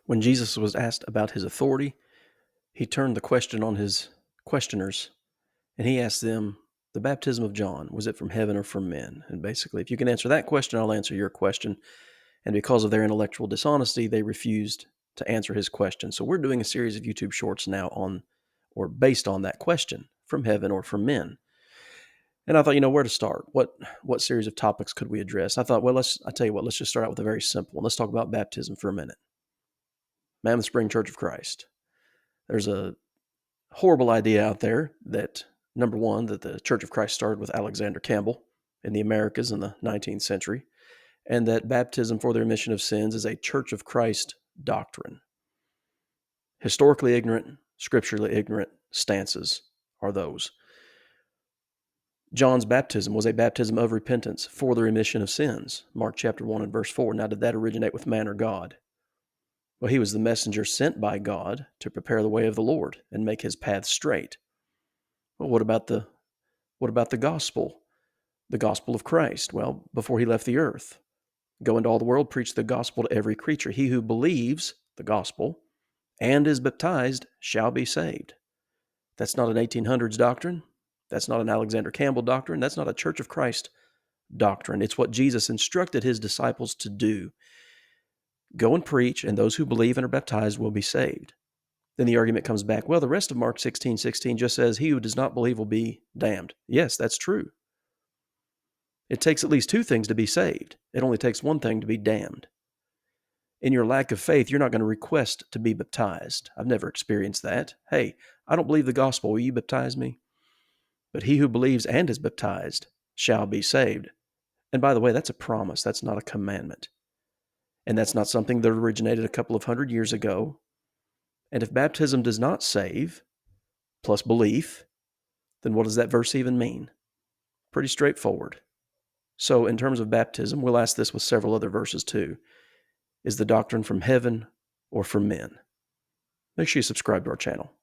When Jesus was asked about his authority, he turned the question on his questioners, and he asked them, the baptism of John, was it from heaven or from men? And basically, if you can answer that question, I'll answer your question. And because of their intellectual dishonesty, they refused to answer his question. So we're doing a series of YouTube shorts now based on that question, from heaven or from men. And I thought, where to start? What series of topics could we address? I thought, well, let's just start out with a very simple one. Let's talk about baptism for a minute. Mammoth Spring Church of Christ. There's a horrible idea out there that, number one, that the Church of Christ started with Alexander Campbell in the Americas in the 19th century, and that baptism for the remission of sins is a Church of Christ doctrine. Historically ignorant, scripturally ignorant stances are those. John's baptism was a baptism of repentance for the remission of sins. Mark chapter 1 and verse 4. Now, did that originate with man or God? Well, he was the messenger sent by God to prepare the way of the Lord and make his path straight. Well, what about the gospel? The gospel of Christ. Well, before he left the earth, go into all the world, preach the gospel to every creature. He who believes the gospel and is baptized shall be saved. That's not an 1800s doctrine. That's not an Alexander Campbell doctrine. That's not a Church of Christ doctrine. It's what Jesus instructed his disciples to do. Go and preach, and those who believe and are baptized will be saved. Then the argument comes back, well, the rest of Mark 16:16 just says, he who does not believe will be damned. Yes, that's true. It takes at least two things to be saved. It only takes one thing to be damned. In your lack of faith, you're not going to request to be baptized. I've never experienced that. Hey, I don't believe the gospel. Will you baptize me? But he who believes and is baptized shall be saved. And by the way, that's a promise. That's not a commandment. And that's not something that originated a couple of hundred years ago. And if baptism does not save, plus belief, then what does that verse even mean? Pretty straightforward. So in terms of baptism, we'll ask this with several other verses too. Is the doctrine from heaven or from men? Make sure you subscribe to our channel.